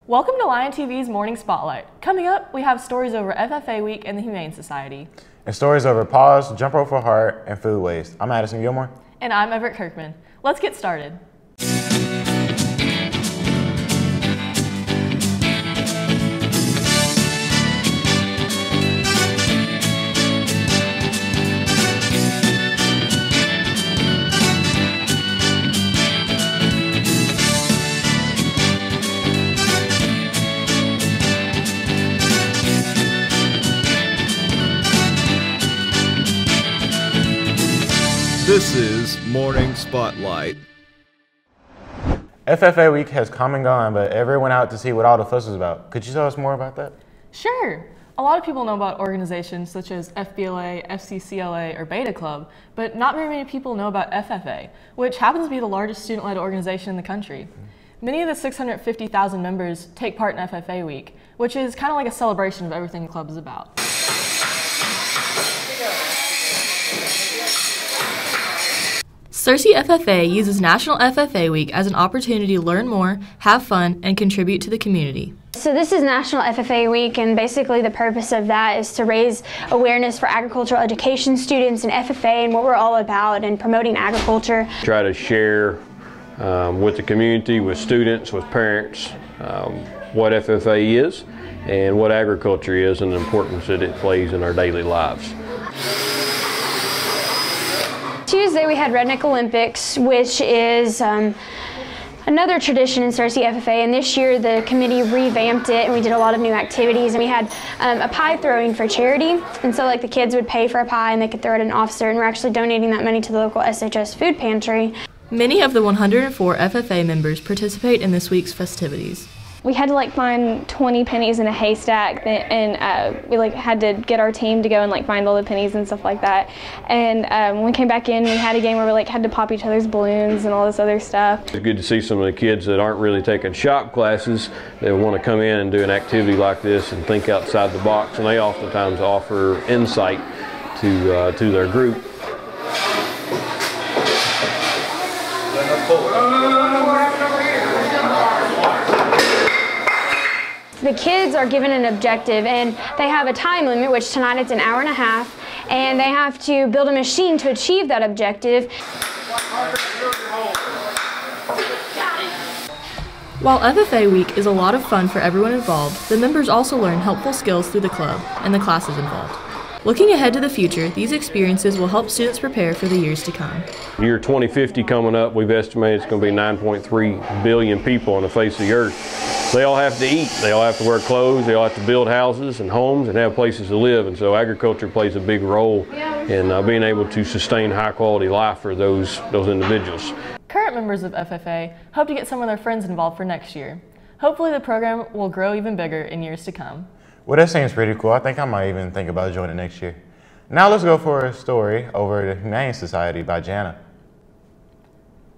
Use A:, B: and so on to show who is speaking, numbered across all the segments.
A: Welcome to Lion TV's Morning Spotlight. Coming up, we have stories over FFA Week and the Humane Society.
B: And stories over Paws, Jump Rope for Heart, and food waste. I'm Addison Gilmore.
A: And I'm Everett Kirkman. Let's get started.
C: This is Morning Spotlight.
B: FFA Week has come and gone, but everyone went out to see what all the fuss was about. Could you tell us more about that?
A: Sure. A lot of people know about organizations such as FBLA, FCCLA, or Beta Club, but not very many people know about FFA, which happens to be the largest student-led organization in the country. Many of the 650,000 members take part in FFA Week, which is kind of like a celebration of everything the club is about. Searcy FFA uses National FFA Week as an opportunity to learn more, have fun, and contribute to the community.
D: So this is National FFA Week, and basically the purpose of that is to raise awareness for agricultural education students and FFA and what we're all about and promoting agriculture.
E: Try to share with the community, with students, with parents, what FFA is and what agriculture is and the importance that it plays in our daily lives.
D: Tuesday we had Redneck Olympics, which is another tradition in Searcy FFA, and this year the committee revamped it and we did a lot of new activities, and we had a pie throwing for charity, and so like the kids would pay for a pie and they could throw it at an officer, and we're actually donating that money to the local SHS food pantry.
A: Many of the 104 FFA members participate in this week's festivities.
F: We had to find 20 pennies in a haystack, and we had to get our team to go and find all the pennies and stuff like that. And when we came back in, we had a game where we had to pop each other's balloons and all this other stuff.
E: It's good to see some of the kids that aren't really taking shop classes. They want to come in and do an activity like this and think outside the box, and they oftentimes offer insight to their group.
D: The kids are given an objective, and they have a time limit, which tonight it's an hour and a half, and they have to build a machine to achieve that objective.
A: While FFA Week is a lot of fun for everyone involved, the members also learn helpful skills through the club and the classes involved. Looking ahead to the future, these experiences will help students prepare for the years to come.
E: Year 2050 coming up, we've estimated it's going to be 9.3 billion people on the face of the earth. They all have to eat, they all have to wear clothes, they all have to build houses and homes and have places to live, and so agriculture plays a big role in being able to sustain high quality life for those individuals.
A: Current members of FFA hope to get some of their friends involved for next year. Hopefully the program will grow even bigger in years to come.
B: Well, that seems pretty cool. I think I might even think about joining next year. Now let's go for a story over the Humane Society by Jana.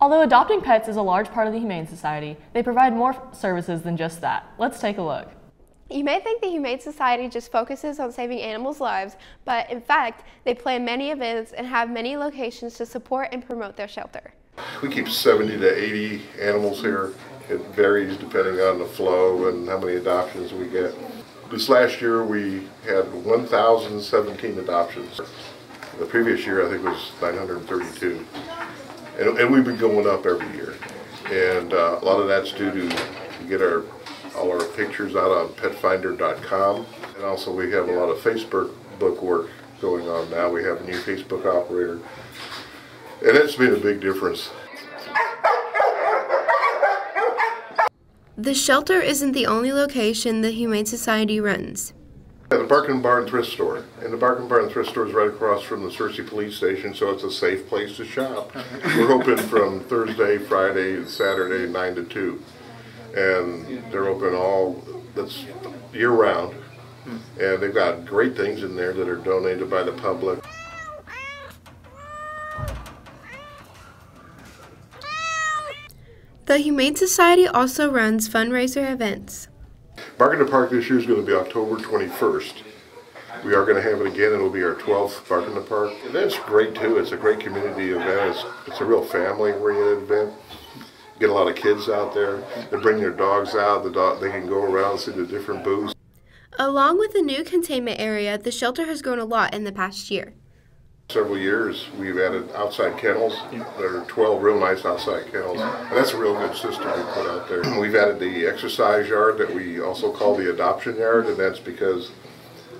A: Although adopting pets is a large part of the Humane Society, they provide more services than just that. Let's take a look.
G: You may think the Humane Society just focuses on saving animals' lives, but in fact, they plan many events and have many locations to support and promote their shelter.
H: We keep 70 to 80 animals here. It varies depending on the flow and how many adoptions we get. This last year we had 1,017 adoptions. The previous year I think was 932. And we've been going up every year. And a lot of that's due to get all our pictures out on petfinder.com. And also we have a lot of Facebook work going on now. We have a new Facebook operator. And it's made a big difference.
I: The shelter isn't the only location the Humane Society runs.
H: The Barkin Barn Thrift Store. And the Barkin Barn Thrift Store is right across from the Searcy Police Station, so it's a safe place to shop. We're open from Thursday, Friday, Saturday, 9 to 2. And they're open that's year-round. And they've got great things in there that are donated by the public.
I: The Humane Society also runs fundraiser events.
H: Bark in the Park this year is going to be October 21st. We are going to have it again. It'll be our 12th Bark in the Park. And that's great too. It's a great community event. It's a real family-oriented event. Get a lot of kids out there. They bring their dogs out. They can go around, see the different booths.
I: Along with the new containment area, the shelter has grown a lot in the past year.
H: Several years, we've added outside kennels. There are 12 real nice outside kennels, and that's a real good system we put out there. We've added the exercise yard that we also call the adoption yard, and that's because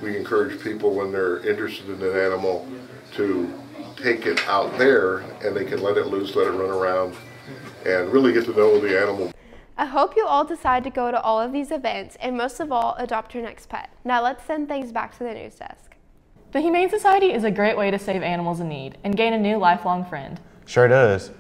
H: we encourage people when they're interested in an animal to take it out there, and they can let it loose, let it run around, and really get to know the animal.
G: I hope you all decide to go to all of these events and most of all, adopt your next pet. Now let's send things back to the news desk.
A: The Humane Society is a great way to save animals in need and gain a new lifelong friend.
B: Sure does.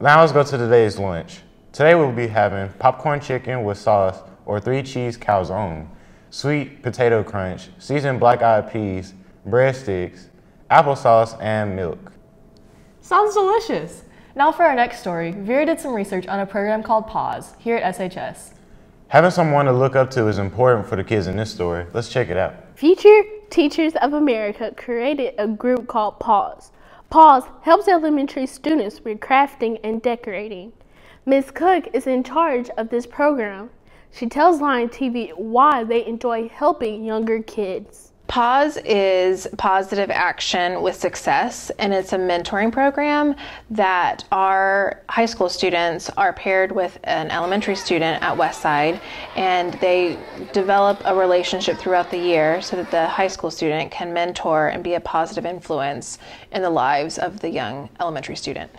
B: Now let's go to today's lunch. Today we'll be having popcorn chicken with sauce or 3 cheese calzone, sweet potato crunch, seasoned black-eyed peas, breadsticks, applesauce, and milk.
A: Sounds delicious. Now for our next story, Vera did some research on a program called Paws here at SHS.
B: Having someone to look up to is important for the kids in this story. Let's check it out.
J: Future Teachers of America created a group called Paws. Paws helps elementary students with crafting and decorating. Ms. Cook is in charge of this program. She tells Lion TV why they enjoy helping younger kids.
K: Paws is positive action with success, and it's a mentoring program that our high school students are paired with an elementary student at Westside, and they develop a relationship throughout the year so that the high school student can mentor and be a positive influence in the lives of the young elementary student.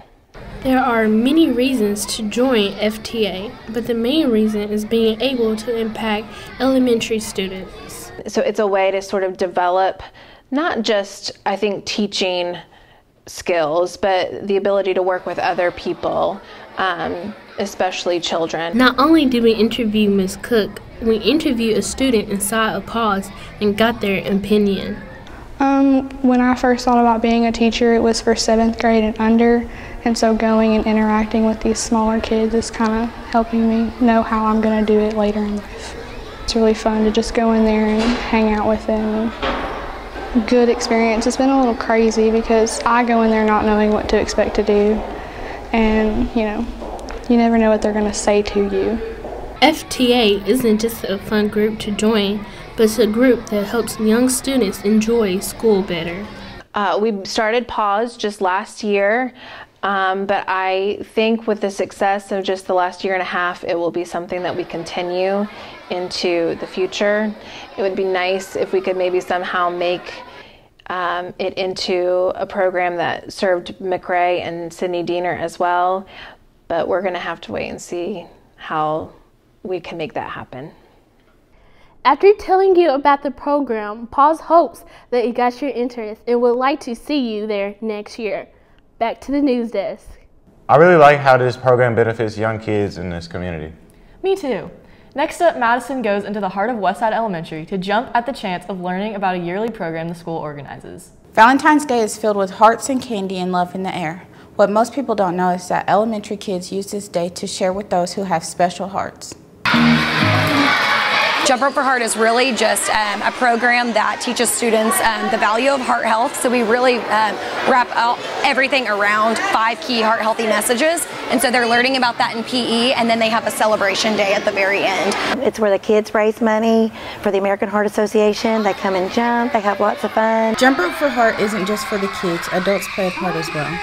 J: There are many reasons to join FTA, but the main reason is being able to impact elementary students.
K: So it's a way to sort of develop not just, I think, teaching skills, but the ability to work with other people, especially children.
J: Not only did we interview Ms. Cook, we interviewed a student inside of Paws and got their opinion.
L: When I first thought about being a teacher, it was for 7th grade and under, and so going and interacting with these smaller kids is kind of helping me know how I'm going to do it later in life. It's really fun to just go in there and hang out with them. Good experience. It's been a little crazy because I go in there not knowing what to expect to do, and you never know what they're going to say to you.
J: FTA isn't just a fun group to join, but it's a group that helps young students enjoy school better.
K: We started Paws just last year, but I think with the success of just the last year and a half, it will be something that we continue into the future. It would be nice if we could maybe somehow make it into a program that served McRae and Sidney Diener as well, but we're going to have to wait and see how we can make that happen.
J: After telling you about the program, Paws hopes that it got your interest and would like to see you there next year. Back to the news desk.
B: I really like how this program benefits young kids in this community.
A: Me too. Next up, Madison goes into the heart of Westside Elementary to jump at the chance of learning about a yearly program the school organizes.
M: Valentine's Day is filled with hearts and candy and love in the air. What most people don't know is that elementary kids use this day to share with those who have special hearts.
N: Jump Rope for Heart is really just a program that teaches students the value of heart health. So we really wrap out everything around 5 key heart healthy messages. And so they're learning about that in PE, and then they have a celebration day at the very end.
O: It's where the kids raise money for the American Heart Association. They come and jump, they have lots of fun.
M: Jump Rope for Heart isn't just for the kids, adults play a part as well.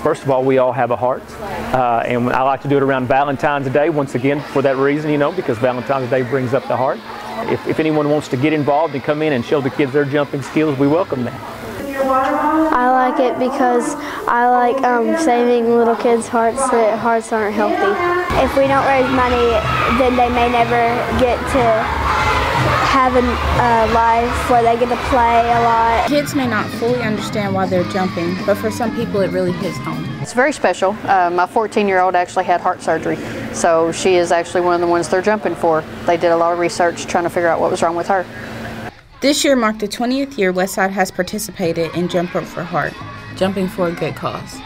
P: First of all, we all have a heart, and I like to do it around Valentine's Day, once again, for that reason, because Valentine's Day brings up the heart. If anyone wants to get involved and come in and show the kids their jumping skills, we welcome that.
Q: I like it because I like saving little kids' hearts so that hearts aren't healthy. If we don't raise money, then they may never get to have a life where they get to play a lot.
M: Kids may not fully understand why they're jumping, but for some people it really hits home.
R: It's very special. My 14-year-old actually had heart surgery, so she is actually one of the ones they're jumping for. They did a lot of research trying to figure out what was wrong with her.
M: This year marked the 20th year Westside has participated in Jump Rope for Heart, jumping for a good cause.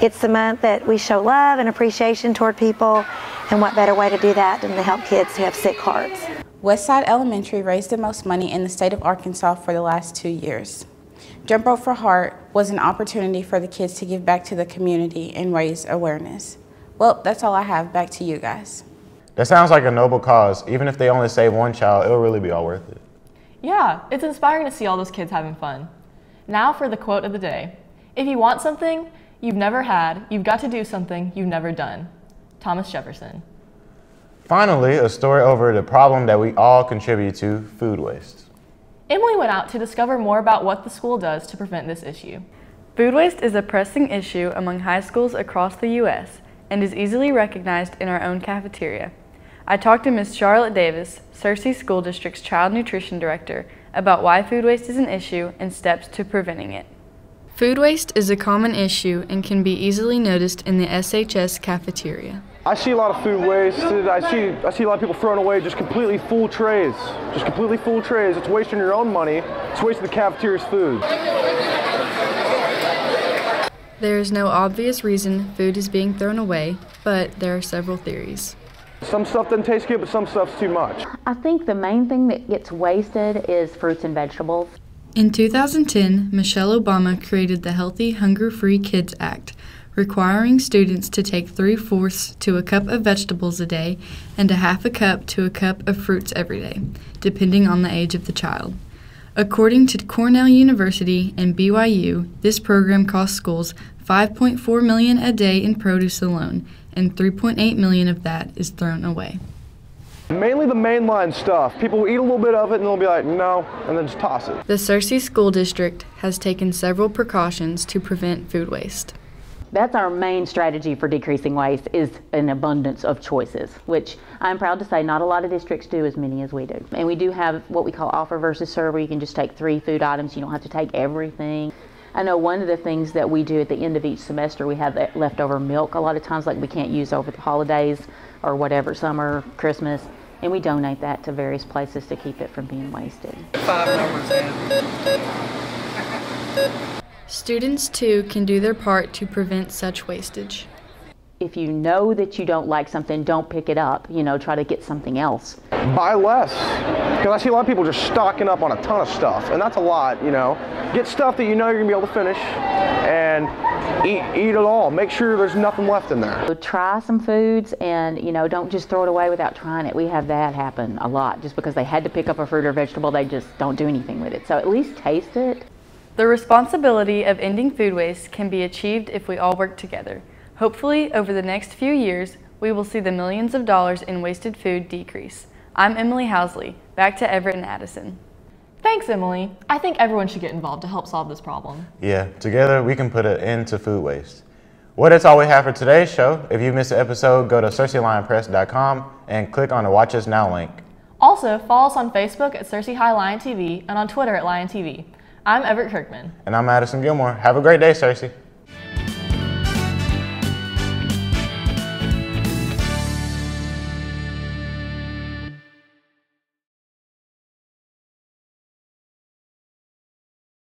O: It's the month that we show love and appreciation toward people, and what better way to do that than to help kids who have sick hearts.
M: Westside Elementary raised the most money in the state of Arkansas for the last 2 years. Jump Rope for Heart was an opportunity for the kids to give back to the community and raise awareness. Well, that's all I have. Back to you guys.
B: That sounds like a noble cause. Even if they only save one child, it'll really be all worth it.
A: Yeah, it's inspiring to see all those kids having fun. Now for the quote of the day. If you want something you've never had, you've got to do something you've never done. Thomas Jefferson.
B: Finally, a story over the problem that we all contribute to, food waste.
A: Emily went out to discover more about what the school does to prevent this issue.
S: Food waste is a pressing issue among high schools across the U.S. and is easily recognized in our own cafeteria. I talked to Ms. Charlotte Davis, Searcy School District's Child Nutrition Director, about why food waste is an issue and steps to preventing it. Food waste is a common issue and can be easily noticed in the SHS cafeteria.
T: I see a lot of food wasted. I see a lot of people throwing away just completely full trays. Just completely full trays. It's wasting your own money. It's wasting the cafeteria's food.
S: There is no obvious reason food is being thrown away, but there are several theories.
T: Some stuff doesn't taste good, but some stuff's too much.
U: I think the main thing that gets wasted is fruits and vegetables.
S: In 2010, Michelle Obama created the Healthy, Hunger-Free Kids Act, requiring students to take 3/4 to a cup of vegetables a day and a 1/2 cup to a cup of fruits every day, depending on the age of the child. According to Cornell University and BYU, this program costs schools $5.4 million a day in produce alone, and $3.8 million of that is thrown away.
T: Mainly the mainline stuff. People will eat a little bit of it and they'll be like, no, and then just toss it.
S: The Searcy School District has taken several precautions to prevent food waste.
U: That's our main strategy for decreasing waste, is an abundance of choices, which I'm proud to say not a lot of districts do as many as we do. And we do have what we call offer versus serve, where you can just take 3 food items. You don't have to take everything. I know one of the things that we do at the end of each semester, we have leftover milk a lot of times, like we can't use over the holidays or whatever, summer, Christmas, and we donate that to various places to keep it from being wasted.
S: 5 numbers down. Students, too, can do their part to prevent such wastage.
U: If you know that you don't like something, don't pick it up. Try to get something else.
T: Buy less. Because I see a lot of people just stocking up on a ton of stuff, and that's a lot, Get stuff that you know you're going to be able to finish, and eat it all. Make sure there's nothing left in there.
U: So try some foods, and, don't just throw it away without trying it. We have that happen a lot. Just because they had to pick up a fruit or vegetable, they just don't do anything with it. So at least taste it.
S: The responsibility of ending food waste can be achieved if we all work together. Hopefully, over the next few years, we will see the millions of dollars in wasted food decrease. I'm Emily Housley. Back to Everett and Addison.
A: Thanks, Emily. I think everyone should get involved to help solve this problem.
B: Yeah, together we can put an end to food waste. Well, that's all we have for today's show. If you missed an episode, go to CerseiLionPress.com and click on the Watch Us Now link.
A: Also, follow us on Facebook at Searcy High Lion TV and on Twitter at Lion TV. I'm Everett Kirkman.
B: And I'm Addison Gilmore. Have a great day, Searcy.